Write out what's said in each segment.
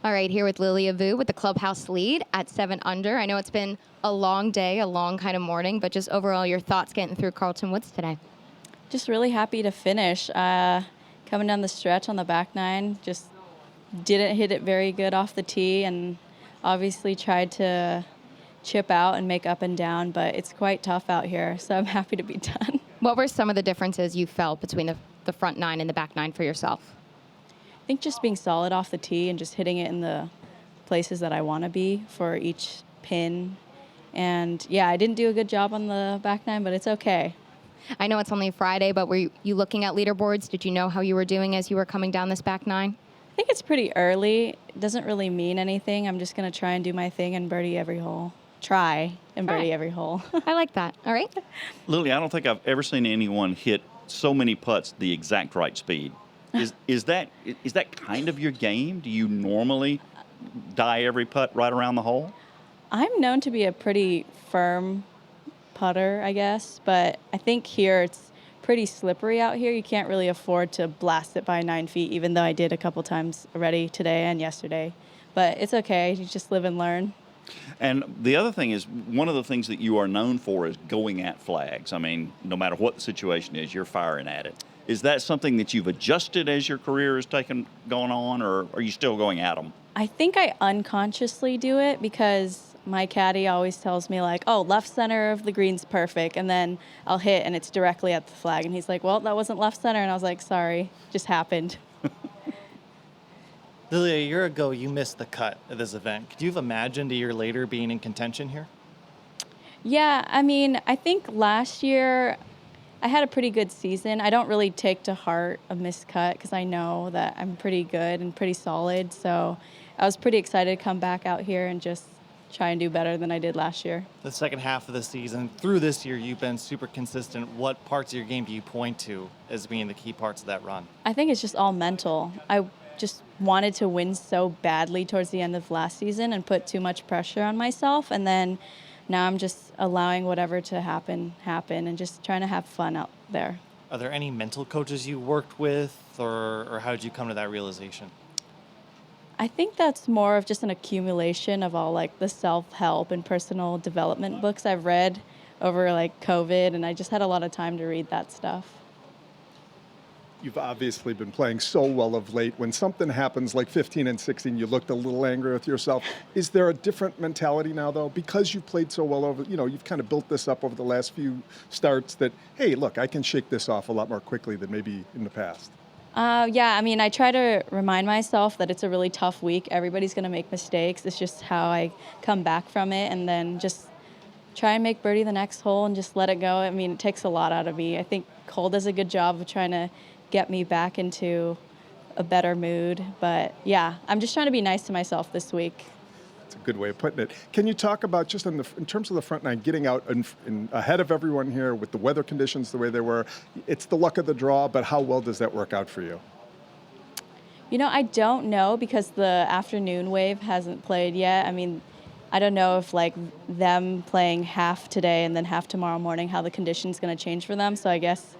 All right, here with Lilia with the clubhouse lead at 7 under. I know it's been a long day, a long kind of morning, but just overall your thoughts getting through Carlton Woods today. Just really happy to finish. Coming down the stretch on the back nine, just didn't hit it very good off the tee, and obviously tried to chip out and make up and down, but it's quite tough out here, so I'm happy to be done. What were some of the differences you felt between the front nine and the back nine for yourself? I think just being solid off the tee and just hitting it in the places that I want to be for each pin. And yeah, I didn't do a good job on the back nine, but it's okay. I know it's only Friday, but were you looking at leaderboards? Did you know how you were doing as you were coming down this back nine? I think it's pretty early. It doesn't really mean anything. I'm just going to try and do my thing and birdie every hole. Birdie every hole. I like that. All right. Lily, I don't think I've ever seen anyone hit so many putts the exact right speed. Is that kind of your game? Do you normally die every putt right around the hole? I'm known to be a pretty firm putter, I guess, but I think here it's pretty slippery out here. You can't really afford to blast it by 9 feet, even though I did a couple times already today and yesterday. But it's okay. You just live and learn. And the other thing is, one of the things that you are known for is going at flags. I mean, no matter what the situation is, you're firing at it. Is that something that you've adjusted as your career has gone on, or are you still going at them? I think I unconsciously do it because my caddy always tells me, like, oh, left center of the green's perfect, and then I'll hit and it's directly at the flag. And he's like, well, that wasn't left center. And I was like, sorry, just happened. Lilia, a year ago, you missed the cut at this event. Could you have imagined a year later being in contention here? Yeah, I mean, I think last year I had a pretty good season. I don't really take to heart a missed cut because I know that I'm pretty good and pretty solid. So I was pretty excited to come back out here and just try and do better than I did last year. The second half of the season, through this year, you've been super consistent. What parts of your game do you point to as being the key parts of that run? I think it's just all mental. I just wanted to win so badly towards the end of last season and put too much pressure on myself. And then now I'm just allowing whatever to happen, and just trying to have fun out there. Are there any mental coaches you worked with, or how did you come to that realization? I think that's more of just an accumulation of all like the self-help and personal development books I've read over like COVID, and I just had a lot of time to read that stuff. You've obviously been playing so well of late. When something happens like 15 and 16, you looked a little angry with yourself. Is there a different mentality now, though? Because you've played so well you've kind of built this up over the last few starts that, hey, look, I can shake this off a lot more quickly than maybe in the past. Yeah, I mean, I try to remind myself that it's a really tough week. Everybody's going to make mistakes. It's just how I come back from it, and then just try and make birdie the next hole and just let it go. I mean, it takes a lot out of me. I think Cole does a good job of trying to get me back into a better mood. But yeah, I'm just trying to be nice to myself this week. That's a good way of putting it. Can you talk about just in terms of the front nine, getting out ahead of everyone here with the weather conditions the way they were? It's the luck of the draw, but how well does that work out for you? You know, I don't know because the afternoon wave hasn't played yet. I mean, I don't know if like them playing half today and then half tomorrow morning, how the condition's going to change for them. So I guess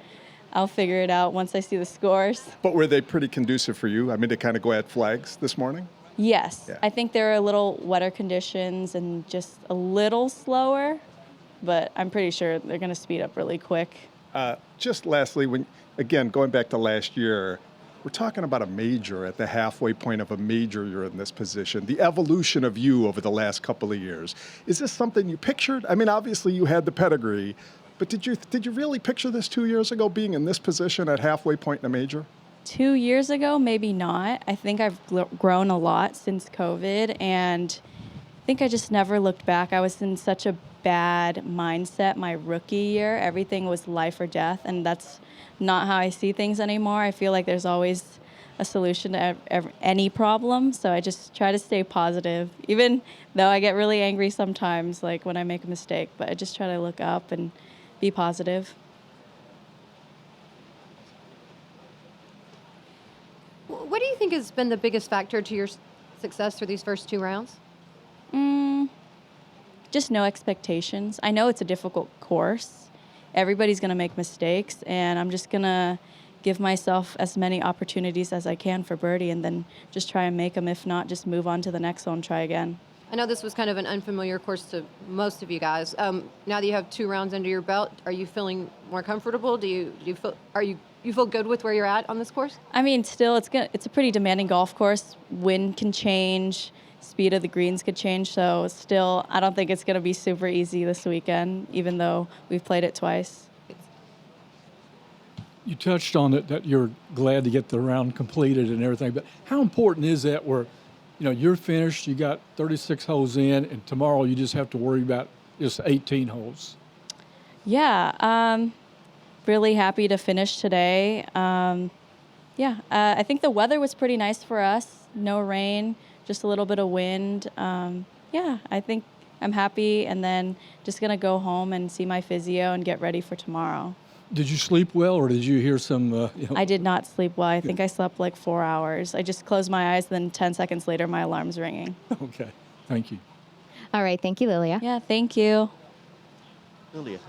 I'll figure it out once I see the scores. But were they pretty conducive for you? I mean, to kind of go at flags this morning? Yes. Yeah. I think there are a little wetter conditions and just a little slower, but I'm pretty sure they're going to speed up really quick. Just lastly, again, going back to last year, we're talking about a major at the halfway point of a major. You're in this position. The evolution of you over the last couple of years. Is this something you pictured? I mean, obviously you had the pedigree, but did you really picture this 2 years ago, being in this position at halfway point in a major? 2 years ago, maybe not. I think I've grown a lot since COVID, and I think I just never looked back. I was in such a bad mindset my rookie year. Everything was life or death, and that's not how I see things anymore. I feel like there's always a solution to any problem, so I just try to stay positive, even though I get really angry sometimes, like when I make a mistake, but I just try to look up and be positive. What do you think has been the biggest factor to your success through these first two rounds? Just no expectations. I know it's a difficult course. Everybody's going to make mistakes, and I'm just going to give myself as many opportunities as I can for birdie, and then just try and make them. If not, just move on to the next one, try again. I know this was kind of an unfamiliar course to most of you guys. Now that you have 2 rounds under your belt, are you feeling more comfortable? Do you feel good with where you're at on this course? I mean, still, it's a pretty demanding golf course. Wind can change, speed of the greens could change. So still, I don't think it's going to be super easy this weekend, even though we've played it twice. You touched on it, that you're glad to get the round completed and everything, but how important is that where, you're finished, you got 36 holes in, and tomorrow you just have to worry about just 18 holes? Yeah, really happy to finish today. I think the weather was pretty nice for us. No rain, just a little bit of wind. I think I'm happy, and then just going to go home and see my physio and get ready for tomorrow. Did you sleep well, or did you hear some, I did not sleep well. I think I slept like 4 hours. I just closed my eyes, then 10 seconds later, my alarm's ringing. Okay, thank you. All right. Thank you, Lilia. Yeah, thank you. Lilia.